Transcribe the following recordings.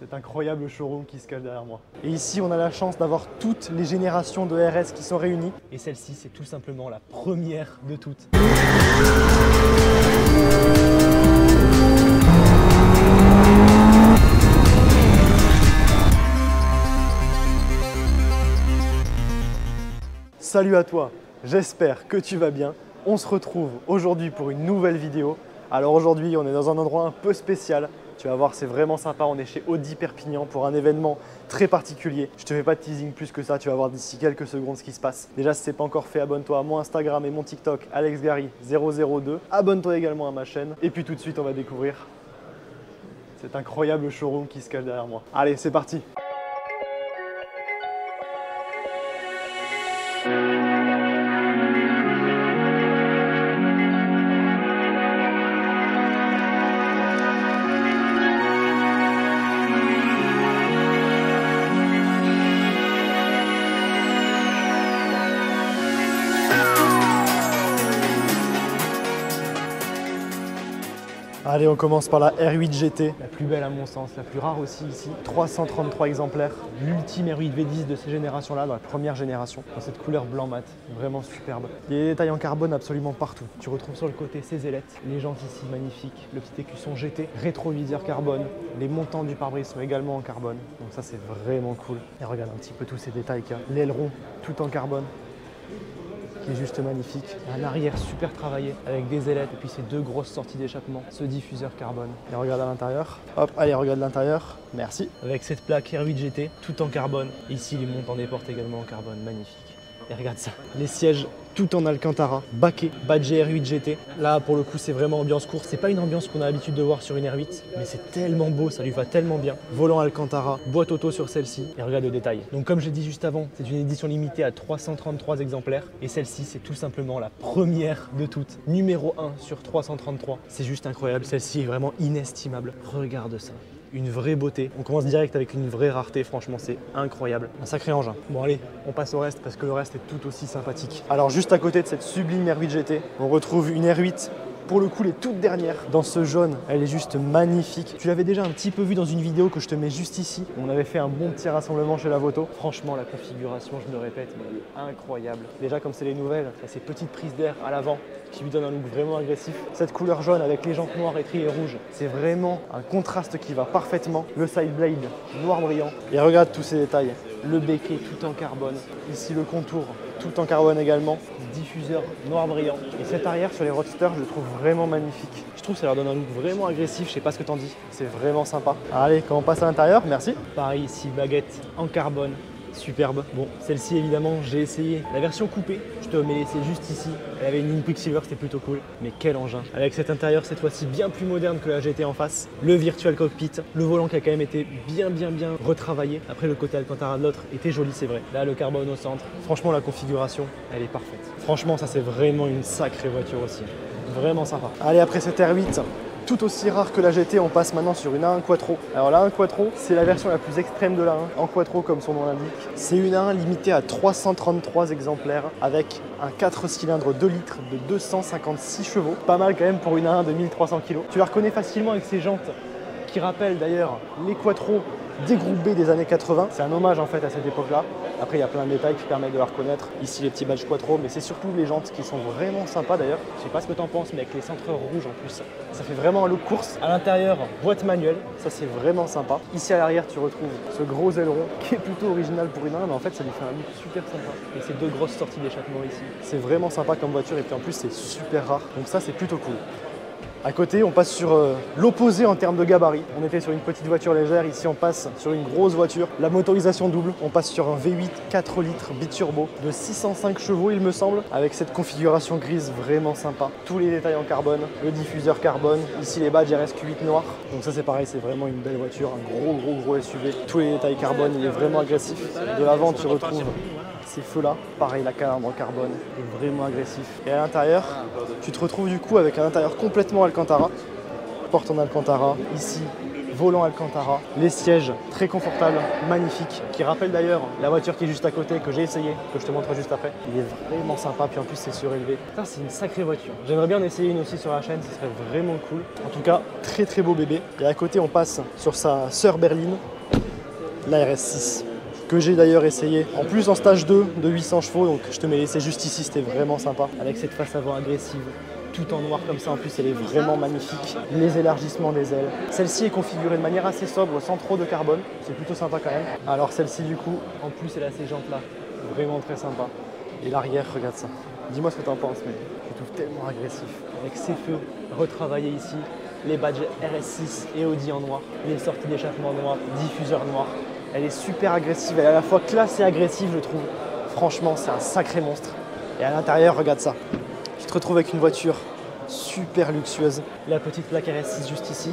cet incroyable showroom qui se cache derrière moi. Et ici, on a la chance d'avoir toutes les générations de RS qui sont réunies. Et celle-ci, c'est tout simplement la première de toutes. Salut à toi, j'espère que tu vas bien. On se retrouve aujourd'hui pour une nouvelle vidéo. Alors aujourd'hui, on est dans un endroit un peu spécial. Tu vas voir, c'est vraiment sympa. On est chez Audi Perpignan pour un événement très particulier. Je te fais pas de teasing plus que ça. Tu vas voir d'ici quelques secondes ce qui se passe. Déjà, si ce n'est pas encore fait, abonne-toi à mon Instagram et mon TikTok, AlexGary002. Abonne-toi également à ma chaîne. Et puis tout de suite, on va découvrir cet incroyable showroom qui se cache derrière moi. Allez, c'est parti! Allez, on commence par la R8 GT, la plus belle à mon sens, la plus rare aussi ici. 333 exemplaires, l'ultime R8 V10 de ces générations-là, dans la première génération, dans cette couleur blanc mat, vraiment superbe. Il y a des détails en carbone absolument partout. Tu retrouves sur le côté ces ailettes, les jantes ici magnifiques, le petit écusson GT, rétroviseur carbone, les montants du pare-brise sont également en carbone, donc ça c'est vraiment cool. Et regarde un petit peu tous ces détails qu'il y a. L'aileron, tout en carbone, qui est juste magnifique. Un arrière super travaillé avec des ailettes et puis ces deux grosses sorties d'échappement, ce diffuseur carbone. Et regarde à l'intérieur. Hop, allez, regarde l'intérieur. Merci. Avec cette plaque R8 GT, tout en carbone. Et ici, les montants des portes également en carbone, magnifique. Et regarde ça, les sièges tout en Alcantara, baquet, badgé R8 GT. Là, pour le coup, c'est vraiment ambiance course. C'est pas une ambiance qu'on a l'habitude de voir sur une R8, mais c'est tellement beau, ça lui va tellement bien. Volant Alcantara, boîte auto sur celle-ci, et regarde le détail. Donc comme j'ai dit juste avant, c'est une édition limitée à 333 exemplaires, et celle-ci, c'est tout simplement la première de toutes. Numéro 1 sur 333. C'est juste incroyable, celle-ci est vraiment inestimable. Regarde ça. Une vraie beauté. On commence direct avec une vraie rareté, franchement c'est incroyable. Un sacré engin. Bon allez, on passe au reste parce que le reste est tout aussi sympathique. Alors juste à côté de cette sublime R8 GT, on retrouve une R8. Pour le coup, les toutes dernières, dans ce jaune, elle est juste magnifique. Tu l'avais déjà un petit peu vu dans une vidéo que je te mets juste ici. On avait fait un bon petit rassemblement chez Lavoto. Franchement, la configuration, je me le répète, mais elle est incroyable. Déjà, comme c'est les nouvelles, il y a ces petites prises d'air à l'avant qui lui donnent un look vraiment agressif. Cette couleur jaune avec les jantes noires étriées rouges, c'est vraiment un contraste qui va parfaitement. Le side blade noir brillant. Et regarde tous ces détails. Le béquet tout en carbone. Ici, le contour tout en carbone également. Diffuseur noir brillant. Et cet arrière sur les Roadsters, je le trouve vraiment magnifique. Je trouve que ça leur donne un look vraiment agressif. Je sais pas ce que t'en dis. C'est vraiment sympa. Allez, quand on passe à l'intérieur, merci. Pareil ici, baguette en carbone. Superbe. Bon, celle-ci évidemment, j'ai essayé la version coupée. Je te mets laissé juste ici. Elle avait une ligne Quicksilver, c'était plutôt cool. Mais quel engin. Avec cet intérieur cette fois-ci bien plus moderne que la GT en face. Le virtual cockpit, le volant qui a quand même été bien retravaillé. Après le côté Alcantara de l'autre était joli, c'est vrai. Là le carbone au centre. Franchement la configuration, elle est parfaite. Franchement ça c'est vraiment une sacrée voiture aussi. Vraiment sympa. Allez, après cette R8, tout aussi rare que la GT, on passe maintenant sur une A1 Quattro. Alors la A1 Quattro, c'est la version la plus extrême de la A1 en Quattro comme son nom l'indique. C'est une A1 limitée à 333 exemplaires avec un 4 cylindres 2 litres de 256 chevaux. Pas mal quand même pour une A1 de 1300 kg. Tu la reconnais facilement avec ses jantes qui rappellent d'ailleurs les Quattro des groupes B des années 80. C'est un hommage en fait à cette époque-là. Après, il y a plein de détails qui permettent de la reconnaître. Ici, les petits badges Quattro, mais c'est surtout les jantes qui sont vraiment sympas d'ailleurs. Je sais pas ce que tu en penses, mais avec les centreurs rouges en plus, ça fait vraiment un look course. À l'intérieur, boîte manuelle, ça c'est vraiment sympa. Ici à l'arrière, tu retrouves ce gros aileron qui est plutôt original pour une A1, mais en fait, ça lui fait un look super sympa. Et ces deux grosses sorties d'échappement ici. C'est vraiment sympa comme voiture et puis en plus, c'est super rare. Donc ça, c'est plutôt cool. À côté, on passe sur l'opposé en termes de gabarit. On était sur une petite voiture légère, ici on passe sur une grosse voiture. La motorisation double, on passe sur un V8 4 litres biturbo de 605 chevaux il me semble, avec cette configuration grise vraiment sympa. Tous les détails en carbone, le diffuseur carbone, ici les badges RSQ8 noirs. Donc ça c'est pareil, c'est vraiment une belle voiture, un gros SUV. Tous les détails carbone, il est vraiment agressif. De l'avant tu retrouves ces feux-là, pareil, la calandre en carbone est vraiment agressif. Et à l'intérieur, tu te retrouves du coup avec un intérieur complètement Alcantara. Porte en Alcantara, ici, volant Alcantara, les sièges très confortables, magnifiques, qui rappellent d'ailleurs la voiture qui est juste à côté, que j'ai essayé, que je te montre juste après. Il est vraiment sympa, puis en plus c'est surélevé. Ça c'est une sacrée voiture. J'aimerais bien en essayer une aussi sur la chaîne, ce serait vraiment cool. En tout cas, très très beau bébé. Et à côté on passe sur sa sœur berline, la RS6. Que j'ai d'ailleurs essayé en plus en stage 2 de 800 chevaux, donc je te mets l'essai juste ici, c'était vraiment sympa. Avec cette face avant agressive, tout en noir comme ça, en plus elle est vraiment magnifique. Les élargissements des ailes. Celle-ci est configurée de manière assez sobre, sans trop de carbone, c'est plutôt sympa quand même. Alors celle-ci du coup, en plus elle a ces jantes là, vraiment très sympa. Et l'arrière, regarde ça. Dis-moi ce que tu en penses, mais je trouve tellement agressif. Avec ces feux retravaillés ici, les badges RS6 et Audi en noir, les sorties d'échappement noir, diffuseur noir. Elle est super agressive, elle est à la fois classe et agressive je trouve. Franchement c'est un sacré monstre. Et à l'intérieur, regarde ça. Tu te retrouves avec une voiture super luxueuse. La petite plaque RS6 juste ici.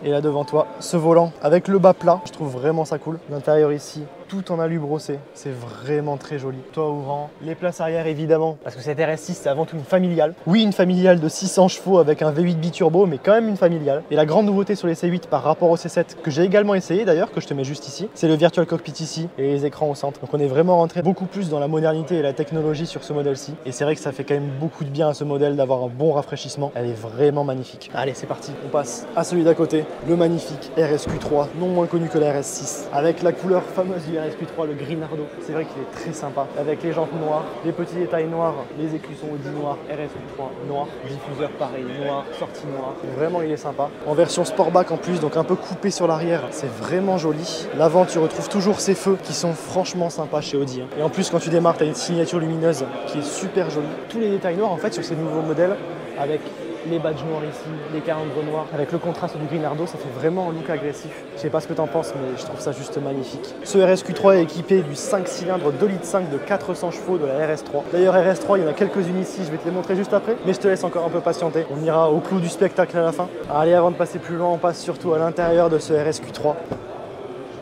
Et là devant toi, ce volant avec le bas plat, je trouve vraiment ça cool. L'intérieur ici, tout en alu brossé, c'est vraiment très joli. Toit ouvrant, les places arrière évidemment, parce que cette RS6 c'est avant tout une familiale. Oui, une familiale de 600 chevaux avec un V8 biturbo, mais quand même une familiale. Et la grande nouveauté sur les C8 par rapport au C7, que j'ai également essayé d'ailleurs, que je te mets juste ici, c'est le Virtual Cockpit ici et les écrans au centre. Donc on est vraiment rentré beaucoup plus dans la modernité et la technologie sur ce modèle-ci. Et c'est vrai que ça fait quand même beaucoup de bien à ce modèle d'avoir un bon rafraîchissement. Elle est vraiment magnifique. Allez, c'est parti, on passe à celui d'à côté, le magnifique RSQ3, non moins connu que la RS6, avec la couleur fameuse du RSQ3, le Grinardo. C'est vrai qu'il est très sympa, avec les jantes noires, les petits détails noirs, les écussons Audi noirs, RSQ3 noir, diffuseur pareil noir, sortie noire. Vraiment il est sympa. En version Sportback en plus, donc un peu coupé sur l'arrière, c'est vraiment joli. L'avant tu retrouves toujours ces feux qui sont franchement sympas chez Audi. Et en plus quand tu démarres, tu as une signature lumineuse qui est super jolie. Tous les détails noirs en fait sur ces nouveaux modèles, avec les badges noirs ici, les calandres noirs, avec le contraste du Grinardo, ça fait vraiment un look agressif. Je sais pas ce que t'en penses, mais je trouve ça juste magnifique. Ce RSQ3 est équipé du 5 cylindres 2,5 litres de 400 chevaux de la RS3. D'ailleurs RS3, il y en a quelques-unes ici, je vais te les montrer juste après, mais je te laisse encore un peu patienter. On ira au clou du spectacle à la fin. Allez, avant de passer plus loin, on passe surtout à l'intérieur de ce RSQ3.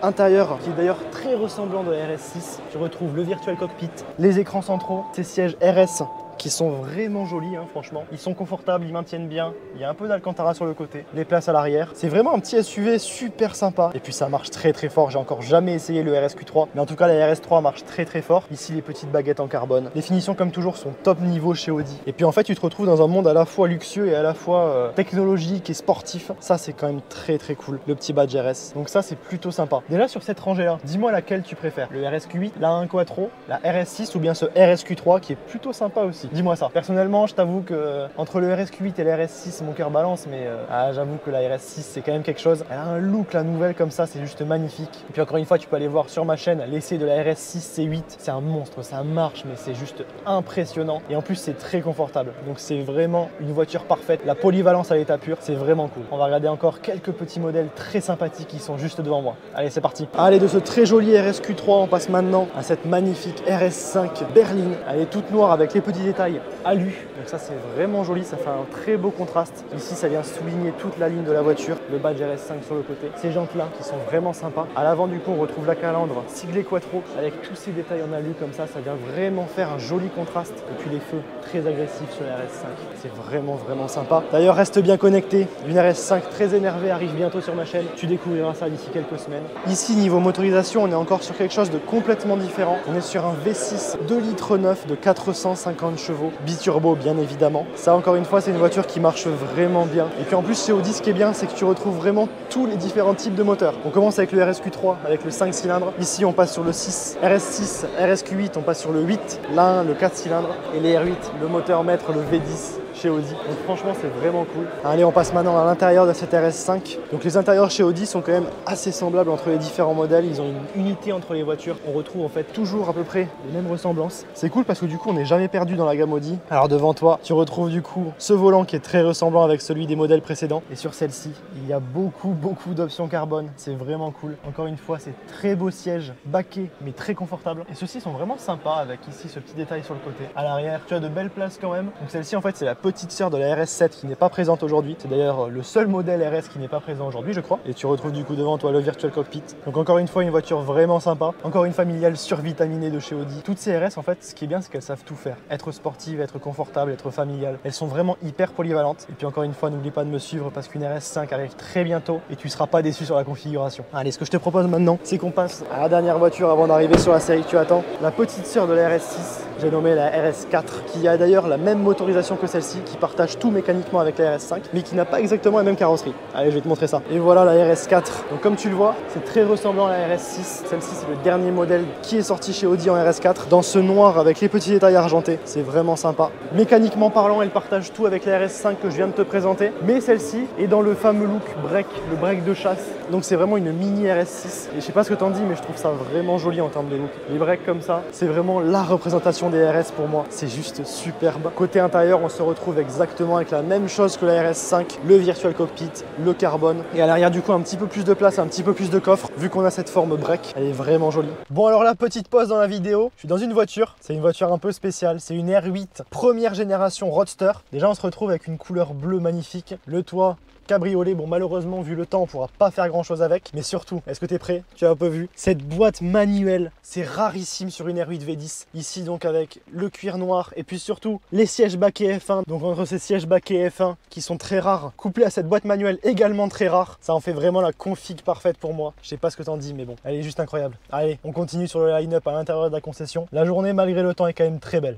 Intérieur qui est d'ailleurs très ressemblant de la RS6. Tu retrouves le Virtual Cockpit, les écrans centraux, ces sièges RS qui sont vraiment jolis, hein, franchement. Ils sont confortables, ils maintiennent bien. Il y a un peu d'Alcantara sur le côté, les places à l'arrière. C'est vraiment un petit SUV super sympa. Et puis ça marche très très fort. J'ai encore jamais essayé le RSQ3, mais en tout cas la RS3 marche très très fort. Ici les petites baguettes en carbone. Les finitions comme toujours sont top niveau chez Audi. Et puis en fait tu te retrouves dans un monde à la fois luxueux et à la fois technologique et sportif. Ça c'est quand même très très cool. Le petit badge RS. Donc ça c'est plutôt sympa. Déjà sur cette rangée là, dis-moi laquelle tu préfères. Le RSQ8, la 1 Quattro, la RS6 ou bien ce RSQ3 qui est plutôt sympa aussi. Dis-moi ça. Personnellement, je t'avoue que entre le RSQ8 et la RS6, mon cœur balance, mais j'avoue que la RS6, c'est quand même quelque chose. Elle a un look, la nouvelle, comme ça, c'est juste magnifique. Et puis encore une fois, tu peux aller voir sur ma chaîne l'essai de la RS6 C8. C'est un monstre, ça marche, mais c'est juste impressionnant. Et en plus, c'est très confortable. Donc c'est vraiment une voiture parfaite. La polyvalence à l'état pur, c'est vraiment cool. On va regarder encore quelques petits modèles très sympathiques qui sont juste devant moi. Allez, c'est parti. Allez, de ce très joli RSQ3, on passe maintenant à cette magnifique RS5 berline. Elle est toute noire avec les petits détails alu. Donc ça c'est vraiment joli, ça fait un très beau contraste. Ici ça vient souligner toute la ligne de la voiture, le badge RS5 sur le côté. Ces jantes là qui sont vraiment sympas. À l'avant du coup on retrouve la calandre siglée Quattro avec tous ces détails en alu comme ça vient vraiment faire un joli contraste. Et puis les feux très agressifs sur la RS5. C'est vraiment sympa. D'ailleurs reste bien connecté, une RS5 très énervée arrive bientôt sur ma chaîne. Tu découvriras ça d'ici quelques semaines. Ici niveau motorisation on est encore sur quelque chose de complètement différent. On est sur un V6 2,9 litres de 450 chevaux. Biturbo bien évidemment. Ça encore une fois c'est une voiture qui marche vraiment bien. Et puis en plus chez Audi ce qui est bien c'est que tu retrouves vraiment tous les différents types de moteurs. On commence avec le RSQ3 avec le 5 cylindres. Ici on passe sur le 6, RS6, RSQ8, on passe sur le 8, l'A1, le 4 cylindres et les R8, le moteur maître, le V10 chez Audi. Donc franchement c'est vraiment cool. Allez on passe maintenant à l'intérieur de cette RS5. Donc les intérieurs chez Audi sont quand même assez semblables entre les différents modèles. Ils ont une unité entre les voitures. On retrouve en fait toujours à peu près les mêmes ressemblances. C'est cool parce que du coup on n'est jamais perdu dans la gamme Audi. Alors devant toi tu retrouves du coup ce volant qui est très ressemblant avec celui des modèles précédents. Et sur celle-ci il y a beaucoup d'options carbone. C'est vraiment cool. Encore une fois c'est très beau siège, baquet mais très confortable. Et ceux-ci sont vraiment sympas avec ici ce petit détail sur le côté. À l'arrière tu as de belles places quand même. Donc celle-ci en fait c'est la petite sœur de la RS7 qui n'est pas présente aujourd'hui. C'est d'ailleurs le seul modèle RS qui n'est pas présent aujourd'hui, je crois. Et tu retrouves du coup devant toi le Virtual Cockpit. Donc encore une fois, une voiture vraiment sympa. Encore une familiale survitaminée de chez Audi. Toutes ces RS, en fait, ce qui est bien, c'est qu'elles savent tout faire. Être sportive, être confortable, être familiale. Elles sont vraiment hyper polyvalentes. Et puis encore une fois, n'oublie pas de me suivre parce qu'une RS5 arrive très bientôt et tu seras pas déçu sur la configuration. Allez, ce que je te propose maintenant, c'est qu'on passe à la dernière voiture avant d'arriver sur la série que tu attends. La petite sœur de la RS6, j'ai nommé la RS4, qui a d'ailleurs la même motorisation que celle-ci, qui partage tout mécaniquement avec la RS5, mais qui n'a pas exactement la même carrosserie. Allez, je vais te montrer ça. Et voilà la RS4. Donc comme tu le vois, c'est très ressemblant à la RS6. Celle-ci, c'est le dernier modèle qui est sorti chez Audi en RS4, dans ce noir avec les petits détails argentés. C'est vraiment sympa. Mécaniquement parlant, elle partage tout avec la RS5 que je viens de te présenter, mais celle-ci est dans le fameux look break, le break de chasse. Donc c'est vraiment une mini RS6. Et je sais pas ce que t'en dis, mais je trouve ça vraiment joli en termes de look. Les breaks comme ça, c'est vraiment la représentation des RS pour moi. C'est juste superbe. Côté intérieur, on se retrouve exactement avec la même chose que la RS5, le Virtual Cockpit, le carbone. Et à l'arrière du coup, un petit peu plus de place, un petit peu plus de coffre, vu qu'on a cette forme break. Elle est vraiment jolie. Bon alors la petite pause dans la vidéo. Je suis dans une voiture. C'est une voiture un peu spéciale. C'est une R8 première génération Roadster. Déjà, on se retrouve avec une couleur bleue magnifique. Le toit cabriolet, bon malheureusement vu le temps on pourra pas faire grand chose avec, mais surtout, est-ce que tu es prêt? Tu as un peu vu cette boîte manuelle, c'est rarissime sur une R8 V10, ici donc avec le cuir noir et puis surtout les sièges baquets F1, donc entre ces sièges baquets F1 qui sont très rares, couplés à cette boîte manuelle également très rare, ça en fait vraiment la config parfaite pour moi. Je sais pas ce que t'en dis mais bon, elle est juste incroyable. Allez, on continue sur le line-up à l'intérieur de la concession. La journée malgré le temps est quand même très belle.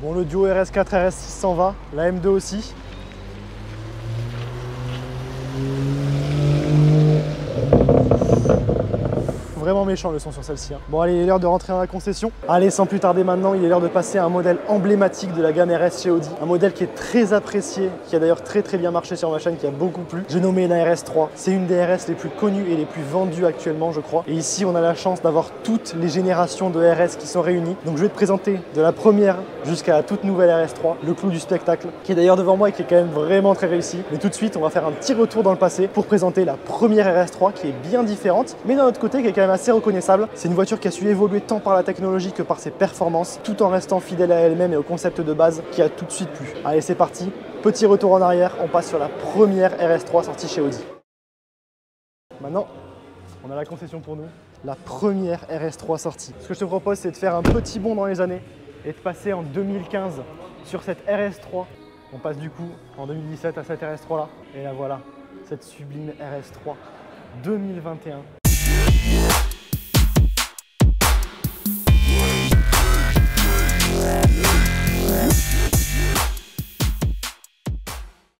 Bon, le duo RS4, RS6 s'en va, la M2 aussi. Vraiment méchant le son sur celle-ci. Bon allez, il est l'heure de rentrer dans la concession. Allez, sans plus tarder maintenant, il est l'heure de passer à un modèle emblématique de la gamme RS chez Audi. Un modèle qui est très apprécié, qui a d'ailleurs très bien marché sur ma chaîne, qui a beaucoup plu. J'ai nommé la RS3. C'est une des RS les plus connues et les plus vendues actuellement, je crois. Et ici, on a la chance d'avoir toutes les générations de RS qui sont réunies. Donc je vais te présenter de la première jusqu'à la toute nouvelle RS3, le clou du spectacle, qui est d'ailleurs devant moi et qui est quand même vraiment très réussi. Mais tout de suite, on va faire un petit retour dans le passé pour présenter la première RS3 qui est bien différente, mais d'un autre côté qui est quand même assez reconnaissable. C'est une voiture qui a su évoluer tant par la technologie que par ses performances, tout en restant fidèle à elle-même et au concept de base qui a tout de suite plu. Allez, c'est parti, petit retour en arrière, on passe sur la première RS3 sortie chez Audi. Maintenant, on a la concession pour nous, la première RS3 sortie. Ce que je te propose, c'est de faire un petit bond dans les années et de passer en 2015 sur cette RS3. On passe du coup en 2017 à cette RS3 là, et là voilà, cette sublime RS3. 2021,